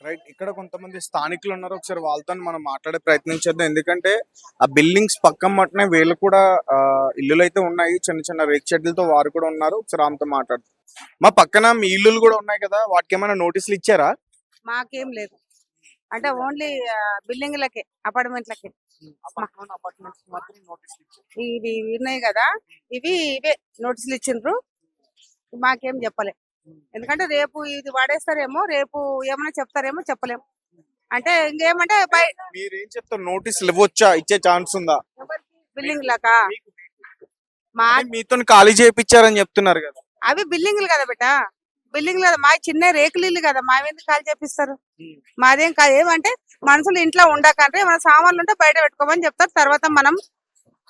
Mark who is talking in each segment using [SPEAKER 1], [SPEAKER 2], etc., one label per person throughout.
[SPEAKER 1] Right. ఇక్కడ కొంతమంది స్థానికులు ఉన్నారు. ఒకసారి వాళ్ళతో మనం మాట్లాడే ప్రయత్నం చేద్దాం. ఎందుకంటే ఆ బిల్డింగ్స్ పక్కన మట్టునే వీళ్ళు కూడా ఇల్లులైతే ఉన్నాయి. చిన్న చిన్న రేకు షెడ్లతో వారు కూడా ఉన్నారు. ఒకసారి ఆమెతో మాట్లాడదాం. మా పక్కన మీ ఇల్లులు కూడా ఉన్నాయి కదా! వాటికేమైనా నోటీసులు ఇచ్చారా?
[SPEAKER 2] మాకేం లేదు. అంటే ఓన్లీ బిల్డింగ్‌లకే, అపార్ట్‌మెంట్‌లకే.
[SPEAKER 1] ఆ పక్కన ఉన్న అపార్ట్మెంట్స్ మాత్రం నోటీసులు ఇచ్చారు.
[SPEAKER 2] ఇవి ఉన్నాయి గదా! ఇవే నోటీసులు ఇచ్చిండ్రు. మాకేం చెప్పలే. ఎందుకంటే రేపు ఇది వాడేస్తారేమో, రేపు ఏమైనా చెప్తారేమో చెప్పలేం. అంటే ఇంకేమంటే
[SPEAKER 1] మీరేం చెప్తారు? నోటీసులు ఇవ్వొచ్చా? ఇచ్చే ఛాన్స్ ఉందా?
[SPEAKER 2] బిల్డింగ్‌లకా? మా
[SPEAKER 1] మీతోని ఖాళీ చేపిచ్చారని చెప్తున్నారు కదా!
[SPEAKER 2] అవి బిల్డింగ్‌లు కదా బేటా. బిల్డింగ్‌లు కదా, మాయి చిన్న రేకులు ఇల్లు కదా, మావెందుకు ఖాళీ చేపిస్తారు? మాదేం కాదు. ఏమంటే మనుషులు ఇంట్లో ఉండకంటే మన సామాన్లు ఉంటే బయట పెట్టుకోమని చెప్తారు. తర్వాత మనం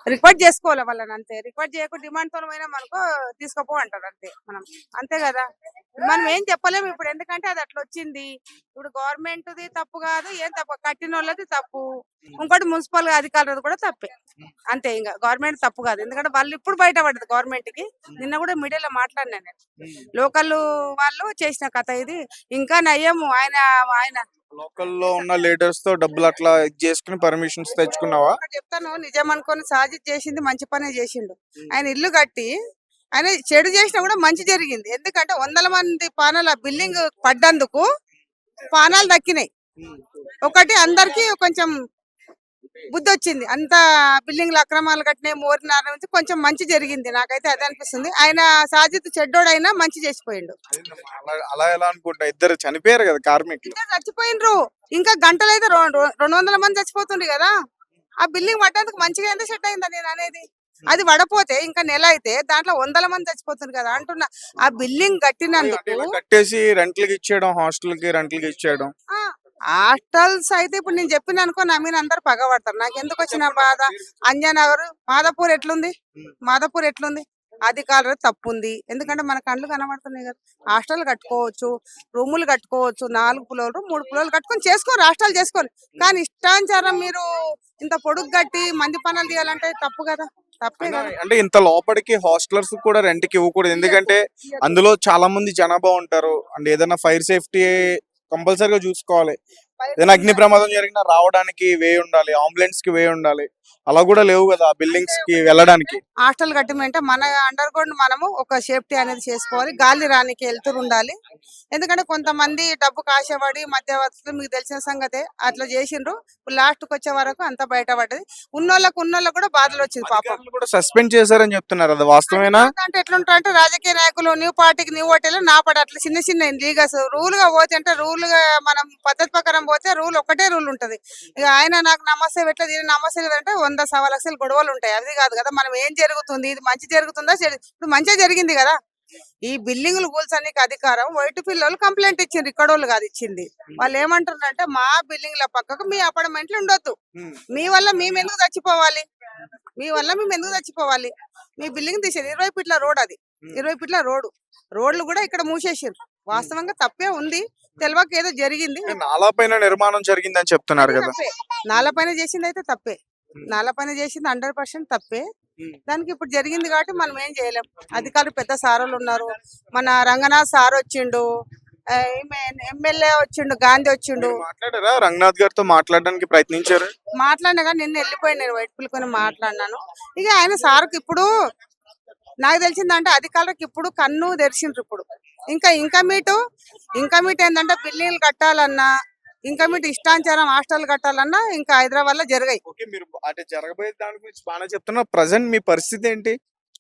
[SPEAKER 2] రిక్వెస్ట్ చేసుకోవాలి వాళ్ళని, అంతే. రిక్వెస్ట్ చేయకుండా డిమాండ్ తో పోయినా మనకు తీసుకోపో అంటారు, అంతే. మనం అంతే కదా, మనం ఏం చెప్పలేము ఇప్పుడు. ఎందుకంటే అది అట్లా వచ్చింది. ఇప్పుడు గవర్నమెంట్ ది తప్పు కాదు, ఏం తప్పు, కట్టిన వాళ్ళది తప్పు. ఇంకోటి మున్సిపల్ అధికారులది కూడా తప్పే, అంతే. ఇంకా గవర్నమెంట్ తప్పు కాదు, ఎందుకంటే వాళ్ళు ఇప్పుడు బయటపడదు గవర్నమెంట్ కి. నిన్న కూడా మీడియాలో మాట్లాడినా నేను. లోకల్ వాళ్ళు చేసిన కథ ఇది. ఇంకా నయ్యము ఆయన ఆయన
[SPEAKER 1] లోకల్లో ఉన్న లీడర్స్ తో డబ్బులు అట్లా ఇది చేసుకుని పర్మిషన్స్ తెచ్చుకున్నావా?
[SPEAKER 2] ఒకటి చెప్తాను, నిజం అనుకొని సాజిద్ చేసింది మంచి పనే చేసిండు. ఆయన ఇల్లు కట్టి ఆయన చెడు చేసినా కూడా మంచి జరిగింది. ఎందుకంటే వందల మంది పానాలు ఆ బిల్డింగ్ పడ్డందుకు పానాలు దక్కినాయి. ఒకటి అందరికి కొంచెం బుద్ధి వచ్చింది. అంత బిల్డింగ్లు అక్రమాలు కట్టినాయి, మోరినార నుంచి కొంచెం మంచి జరిగింది. నాకైతే అదే అనిపిస్తుంది. ఆయన సాజిద్ చెడ్డోడైనా మంచి చేసిపోయిండు.
[SPEAKER 1] అలా ఎలా అనుకుంటా? ఇద్దరు చనిపోయారు కదా కార్మికులు.
[SPEAKER 2] ఇంకా చచ్చిపోయినరు. ఇంకా గంటలైతే 200 మంది చచ్చిపోతుండ్రు కదా. ఆ బిల్డింగ్ పడ్డందుకు మంచిగా ఎంత సెట్ అయిందా నేను అనేది. అది పడపోతే ఇంకా నెల అయితే దాంట్లో 100 మంది చచ్చిపోతుంది కదా అంటున్నా. ఆ బిల్డింగ్ కట్టినందుకు
[SPEAKER 1] కట్టేసి రెంట్లకి ఇచ్చేయడం, హాస్టల్ కి రెంట్లకి ఇచ్చేయడం.
[SPEAKER 2] హాస్టల్స్ అయితే ఇప్పుడు నేను చెప్పిన అనుకో నా మీద అందరు పగబడతారు. నాకు ఎందుకు వచ్చిన బాధ. అంజనగర్, మాదాపూర్ ఎట్లుంది? మాదాపూర్ ఎట్లుంది? అధికారులు తప్పు ఉంది. ఎందుకంటే మన కళ్ళు కనబడుతున్నాయి కదా. హాస్టల్ కట్టుకోవచ్చు, రూములు కట్టుకోవచ్చు, 4 ఫ్లోర్లు 3 ఫ్లోర్లు కట్టుకొని చేసుకోరు, హాస్టల్ చేసుకోరు. కానీ ఇష్టానుసారం మీరు ఇంత పొడుగు కట్టి మంది పనులు తీయాలంటే తప్పు కదా, తప్పే కదా.
[SPEAKER 1] అంటే ఇంత లోపలికి హాస్టలర్స్ కూడా రెంట్ కి ఇవ్వకూడదు. ఎందుకంటే అందులో చాలా మంది జనాభా ఉంటారు. అండ్ ఏదైనా ఫైర్ సేఫ్టీ కంపల్సరీగా చూసుకోవాలి. ఏదైనా అగ్ని ప్రమాదం జరిగినా రావడానికి వే ఉండాలి, అంబులెన్స్ కి వే ఉండాలి. అలా కూడా లేవు కదా బిల్డింగ్స్ కి వెళ్ళడానికి.
[SPEAKER 2] హాస్టల్ కట్టమంటే మన అండర్ గ్రౌండ్ మనము ఒక సేఫ్టీ అనేది చేసుకోవాలి. గాలి రానికి వెళ్తూ ఉండాలి. ఎందుకంటే కొంతమంది డబ్బు కాసేవాడి మధ్యవర్తులు, మీకు తెలిసిన సంగతే, అట్లా చేసిండ్రు. లాస్ట్ కి వచ్చే వరకు అంతా బయటపడ్డది. ఉన్నోళ్ళకు కూడా బాధలు వచ్చింది పాపం.
[SPEAKER 1] అధికారులు కూడా సస్పెండ్ చేశారని చెప్తున్నారు. అది వాస్తవేనా?
[SPEAKER 2] అంటే ఎట్లుంటారంటే రాజకీయ నాయకులు న్యూ పార్టీకి న్యూ ఓటేలు నా పడి అట్లా చిన్న చిన్న లీగల్స్ రూల్ గా పోతే, అంటే రూల్ గా మనం పద్ధతి ప్రకారం పోతే రూల్ ఒకటే రూల్ ఉంటది. ఇక ఆయన నాకు నమస్తే ఎట్లా దీని నమస్తే అంటే 100 సవా లక్షలు గొడవలు ఉంటాయి. అది కాదు కదా, మనం ఏం జరుగుతుంది, ఇది మంచి జరుగుతుందా, ఇప్పుడు మంచిగా జరిగింది కదా. ఈ బిల్డింగ్లు కూల్చడానికి అధికారం వైట్ పిల్లలు కంప్లైంట్ ఇచ్చిండ్రు, ఇక్కడోళ్ళు కాదు ఇచ్చింది. వాళ్ళు ఏమంటారంటే మా బిల్డింగ్ల పక్కకు మీ అపార్ట్మెంట్లు ఉండొద్దు, మీ వల్ల మేము ఎందుకు చచ్చిపోవాలి, మీ బిల్డింగ్ తీసేది. 20 ఫీట్ల రోడ్, అది 20 ఫీట్ల రోడ్లు కూడా ఇక్కడ మూసేసారు. వాస్తవంగా తప్పే ఉంది, తెలియక ఏదో జరిగింది.
[SPEAKER 1] నాలా పైన నిర్మాణం జరిగిందని చెప్తున్నారు కదా.
[SPEAKER 2] నాలా పైన చేసింది అయితే తప్పే, నాలా పైన చేసింది 100% తప్పే. దానికి ఇప్పుడు జరిగింది కాబట్టి మనం ఏం చేయలేం. అధికారులు పెద్ద సారోళ్ళు ఉన్నారు. మన రంగనాథ్ సార్ వచ్చిండు, ఎమ్మెల్యే వచ్చిండు, గాంధీ వచ్చిండు.
[SPEAKER 1] మాట్లాడారా? రంగనాథ్ గారితో మాట్లాడడానికి ప్రయత్నించారు?
[SPEAKER 2] మాట్లాడినా కానీ నిన్న వెళ్ళిపోయిన నేను వైట్ పిల్లుకొని మాట్లాడినాను. ఇక ఆయన సార్కి ఇప్పుడు నాకు తెలిసిందంటే అధికారులకు ఇప్పుడు కన్ను తెరిచిండ్రు. ఇప్పుడు ఇంకా మీటు ఏంటంటే బిల్డింగ్లు కట్టాలన్నా, ఇంకా మీటు ఇష్టానుసారం హాస్టల్ కట్టాలన్నా ఇంకా హైదరాబాద్ లో జరిగాయి.
[SPEAKER 1] ఓకే, మీరు అంటే జరగబోయే దాని గురించి బాగా చెప్తున్నా. ప్రజెంట్ మీ పరిస్థితి ఏంటి?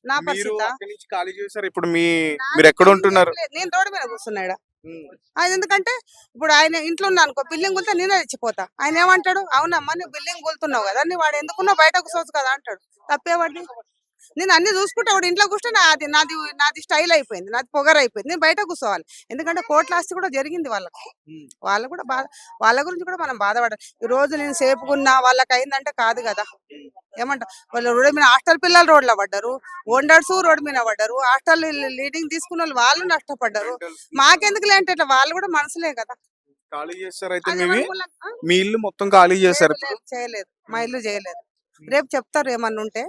[SPEAKER 2] నా
[SPEAKER 1] మీరు
[SPEAKER 2] పరిస్థితి
[SPEAKER 1] అక్కడి నుంచి ఖాళీ చేశారు. ఇప్పుడు మీరు ఎక్కడ ఉంటున్నారు?
[SPEAKER 2] నేను రోడ్డు మీద కూర్చున్నాడు. అది ఎందుకంటే ఇప్పుడు ఆయన ఇంట్లో ఉన్నా అనుకో, బిల్డింగ్ కూలితే నేనే తెచ్చిపోతా. ఆయన ఏమంటాడు, అవునమ్మా నువ్వు బిల్డింగ్ కూలుతున్నావు కదా, నీ వాడు ఎందుకున్నావు, బయట కూర్చోవచ్చు కదా అంటాడు. తప్పేవాడిని నేను అన్ని చూసుకుంటా. వాడు ఇంట్లో కూర్చో నాది స్టైల్ అయిపోయింది, నాది పొగరు అయిపోయింది. నేను బయట కూర్చోవాలి. ఎందుకంటే కోట్ల ఆస్తి కూడా జరిగింది వాళ్ళకు. వాళ్ళు కూడా వాళ్ళ గురించి కూడా మనం బాధపడాలి. ఈ రోజు నేను సేపుకున్నా వాళ్ళకి అయిందంటే కాదు కదా. ఏమంట వాళ్ళు రోడ్డు మీద, హాస్టల్ పిల్లలు రోడ్లో పడ్డారు, ఓండర్స్ రోడ్డు మీద పడ్డారు, హాస్టల్ లీడింగ్ తీసుకున్న వాళ్ళు నష్టపడ్డారు. మాకెందుకు అంటే ఇట్లా వాళ్ళు కూడా మనసులే కదా.
[SPEAKER 1] ఖాళీ చేశారు అయితే మీ ఇల్లు మొత్తం ఖాళీ చేశారు?
[SPEAKER 2] చేయలేదు, మా ఇల్లు చేయలేదు. రేపు చెప్తారు ఏమన్నా ఉంటే.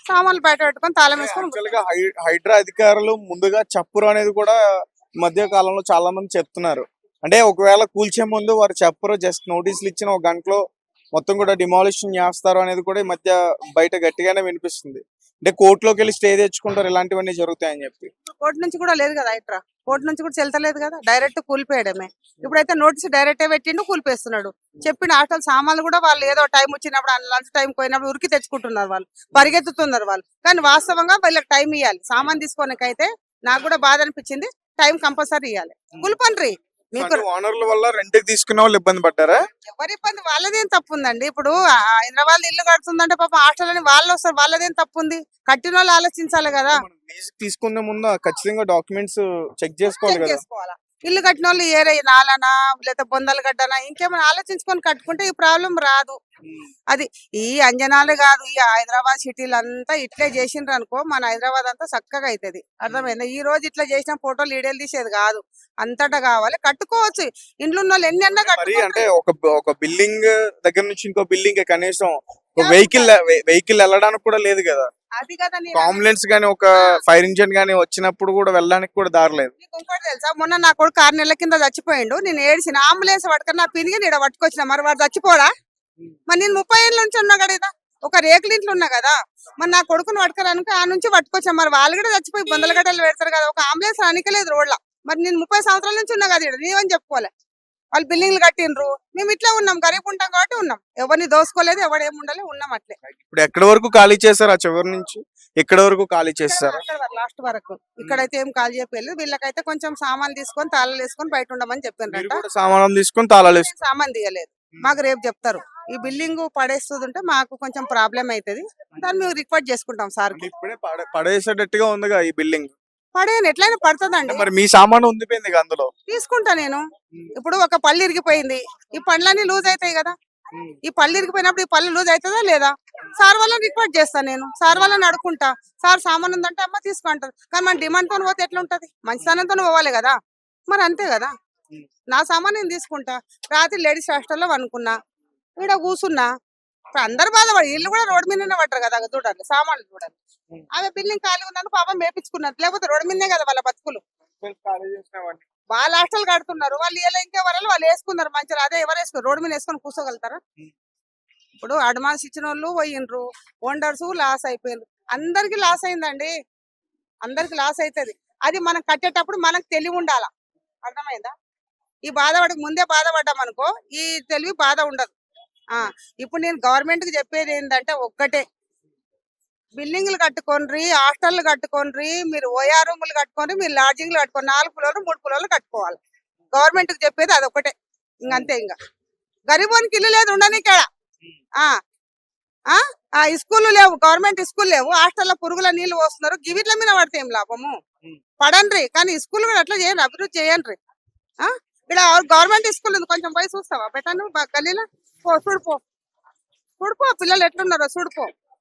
[SPEAKER 2] సామాన్లు బయట పెట్టుకొని తాళం వేసుకొని.
[SPEAKER 1] హైడ్రా అధికారులు ముందుగా చప్పురు అనేది కూడా మధ్య కాలంలో చాలా మంది చెప్తున్నారు. అంటే ఒకవేళ కూల్చే ముందు వారు చెప్పరు, జస్ట్ నోటీసులు ఇచ్చిన ఒక గంటలో మొత్తం కూడా డిమాలిషన్ చేస్తారు అనేది కూడా ఈ మధ్య బయట గట్టిగానే వినిపిస్తుంది. అంటే కోర్టులోకి వెళ్ళి స్టే తెచ్చుకుంటారు ఇలాంటివన్నీ జరుగుతాయని చెప్పి.
[SPEAKER 2] కోర్టు నుంచి కూడా లేదు కదా ఇట్రా, కోర్టు నుంచి కూడా చెల్తలేదు కదా, డైరెక్ట్ కూలిపోయడమే. ఇప్పుడైతే నోటీస్ డైరెక్టే పెట్టిండు, కూలిపేస్తున్నాడు. చెప్పిన హాస్టల్ సామాన్లు కూడా వాళ్ళు ఏదో టైం వచ్చినప్పుడు లంచ్ టైం పోయినప్పుడు ఉరికి తెచ్చుకుంటున్నారు, వాళ్ళు పరిగెత్తుతున్నారు వాళ్ళు. కానీ వాస్తవంగా వీళ్ళకి టైం ఇవ్వాలి. సామాన్ తీసుకోనికైతే నాకు కూడా బాధ అనిపించింది, టైం కంపల్సరీ ఇవ్వాలి. కూలిపండ్రి మీకు
[SPEAKER 1] ఓనర్ల వల్ల రెంట్ తీసుకునే వాళ్ళు ఇబ్బంది పడ్డారా?
[SPEAKER 2] ఎవరి ఇబ్బంది, వాళ్ళదేం తప్పు ఉందండి. ఇప్పుడు హైదరాబాద్ ఇల్లు కడుతుందంటే పాపం హాస్టల్ అని వాళ్ళు వస్తారు, వాళ్ళదేం తప్పు ఉంది? కట్టిన వాళ్ళు ఆలోచించాలి కదా,
[SPEAKER 1] లీజ్ తీసుకునే ముందు ఖచ్చితంగా డాక్యుమెంట్స్ చెక్ చేసుకోవాలి
[SPEAKER 2] చెక్
[SPEAKER 1] కదా.
[SPEAKER 2] చేసుకోవాలా. ఇల్లు కట్టిన వాళ్ళు ఏరే నాలనా లేదా బొందలు గడ్డనా ఇంకేమైనా ఆలోచించుకొని కట్టుకుంటే ఈ ప్రాబ్లం రాదు. అది ఈ అంజనాలు కాదు, ఈ హైదరాబాద్ సిటీలు అంతా ఇట్లే చేసిండ్రు అనుకో, మన హైదరాబాద్ అంతా చక్కగా అవుతుంది. అర్థమైందా? ఈ రోజు ఇట్లా చేసిన ఫోటోలు ఈడేలు తీసేది కాదు, అంతటా కావాలి. కట్టుకోవచ్చు, ఇంట్లో ఉన్న వాళ్ళు ఎన్ని అన్నా
[SPEAKER 1] మరి అంటే
[SPEAKER 2] కట్టుకోవచ్చు.
[SPEAKER 1] ఒక బిల్డింగ్ దగ్గర నుంచి ఇంకో బిల్డింగ్ కనీసం ఒక వెహికల్ వెళ్ళడానికి కూడా లేదు కదా.
[SPEAKER 2] అది కదా నేను
[SPEAKER 1] అంబులెన్స్ గానీ ఒక ఫైర్ ఇంజిన్ గానీ వచ్చినప్పుడు కూడా వెళ్ళడానికి కూడా దారి లేదు.
[SPEAKER 2] నీకు ఇంకోటి తెలుసా, మొన్న నా కొడుకు 6 నెలల కింద చచ్చిపోయిండు. నేను ఏడ్చిన, అంబులెన్స్ పట్టుకుని నా పినిగి నీడ పట్టుకొచ్చిన. మరి వాడు చచ్చిపోడా? మరి నేను 30 ఏళ్ళ నుంచి ఉన్నా కదా, ఒక రేకుల ఇంట్లో ఉన్నా కదా, మరి నా కొడుకుని పట్టుకోడానికి ఆ నుంచి పట్టుకొచ్చాను. మరి వాళ్ళు కూడా చచ్చిపోయి బొందల గడ్డలు పెడతారు కదా, ఒక అంబులెన్స్ అనికలేదు రోడ్ల. మరి నేను 30 సంవత్సరాల నుంచి ఉన్నా కదా, నీవని చెప్పుకోలే. వాళ్ళు బిల్డింగ్లు కట్టిండ్రు, మేము ఇట్లా ఉన్నాం, గరీబ్ ఉంటాం కాబట్టి ఉన్నాం. ఎవరిని దోసుకోలేదు, ఎవడు ఏమి ఉండలేదు, ఉన్నాం అట్లే.
[SPEAKER 1] ఇప్పుడు ఎక్కడి వరకు ఖాళీ చేశారు? ఆ చివరి నుంచి ఎక్కడి వరకు ఖాళీ చేస్తారు?
[SPEAKER 2] లాస్ట్ వరకు ఇక్కడైతే ఏం కాల్ చెప్పలేదు. వీళ్ళకైతే కొంచెం సామాన్లు తీసుకొని తాళాలు వేసుకొని బయట ఉండమని
[SPEAKER 1] మీరు
[SPEAKER 2] చెప్పిండ్రంట.
[SPEAKER 1] కూడా సామానం తీసుకొని తాళాలు
[SPEAKER 2] నేను సామాన్ తీయలేదు, మాకు రేపు చెప్తారు. ఈ బిల్డింగ్ పడేస్తుంది ఉంటే మాకు కొంచెం ప్రాబ్లం అవుతుంది, దాన్ని మేము రిక్వెస్ట్ చేసుకుంటాం సార్.
[SPEAKER 1] ఇప్పుడే పడేసేటట్టుగా ఉందిగా ఈ బిల్డింగ్.
[SPEAKER 2] పడేయను, ఎట్లయినా పడుతుందండి.
[SPEAKER 1] మరి మీ సామాను ఉండిపోయింది ఇక అందులో.
[SPEAKER 2] తీసుకుంటా నేను. ఇప్పుడు ఒక పళ్ళు ఇరిగిపోయింది, ఈ పండ్లన్నీ లూజ్ అవుతాయి కదా. ఈ పళ్ళు ఇరిగిపోయినప్పుడు ఈ పళ్ళు లూజ్ అవుతుందా లేదా, సార్ వాళ్ళని రిక్వెస్ట్ చేస్తాను నేను. సార్ వాళ్ళని అడుకుంటా, సార్ సామాన్ ఉందంటే అమ్మ తీసుకుంటారు. కానీ మన డిమాండ్ తో పోతే ఎట్లా ఉంటది, మంచితనంతో పోవాలి కదా. మరి అంతే కదా, నా సామాన్ నేను తీసుకుంటా. రాత్రి లేడీస్ హాస్టల్లో అనుకున్నా, ఇక్కడ కూర్చున్నా. ఇప్పుడు అందరు బాధపడి, ఇల్లు కూడా రోడ్డు మీదనే పడ్డారు కదా, అక్కడ చూడండి సామాన్లు చూడండి. ఆమె బిల్డింగ్ ఖాళీ ఉందని పాపం మేపించుకున్నారు, లేకపోతే రోడ్డు మీదనే కదా వాళ్ళ బతుకులు. వాళ్ళ హాస్టల్ కడుతున్నారు, వాళ్ళు ఇలా ఇంకెవరాలు వాళ్ళు వేసుకున్నారు మంచిగా. అదే ఎవరు వేసుకున్నారు, రోడ్డు మీద వేసుకొని కూర్చోగలుగుతారా? ఇప్పుడు అడ్వాన్స్ ఇచ్చిన వాళ్ళు పోయినరు, ఓనర్స్ లాస్ అయిపోయినారు. అందరికి లాస్ అయిందండి, అందరికి లాస్ అవుతుంది. అది మనం కట్టేటప్పుడు మనకు తెలివి ఉండాలా, అర్థమైందా? ఈ బాధపడక ముందే బాధపడ్డాం అనుకో, ఈ తెలివి బాధ ఉండదు. ఇప్పుడు నేను గవర్నమెంట్ కి చెప్పేది ఏంటంటే ఒక్కటే, బిల్డింగ్లు కట్టుకోండి, హాస్టల్లు కట్టుకోండి, మీరు ఓయా రూములు కట్టుకోండి, మీరు లాడ్జింగ్లు కట్టుకోండి. 4 ఫ్లోర్లు 3 ఫ్లోర్లు కట్టుకోవాలి. గవర్నమెంట్ కి చెప్పేది అదొకటే, ఇంకంతే. ఇంకా గరీబోనికి ఇల్లు లేదు ఉండనికేడ. ఈ స్కూళ్ళు లేవు, గవర్నమెంట్ స్కూల్ లేవు, హాస్టల్లో పురుగుల నీళ్లు పోస్తున్నారు. గివిట్ల మీద పడితే ఏం లాభము? పడండి, కానీ స్కూల్ కూడా అట్లా చేయండి, అభివృద్ధి చేయండి. ఇక్కడ గవర్నమెంట్ స్కూల్ ఉంది, కొంచెం పోయి చూస్తావా? పెట్టాను గల్లీలో, చూడుపో పిల్లలు ఎట్లున్నారో చూడుపో.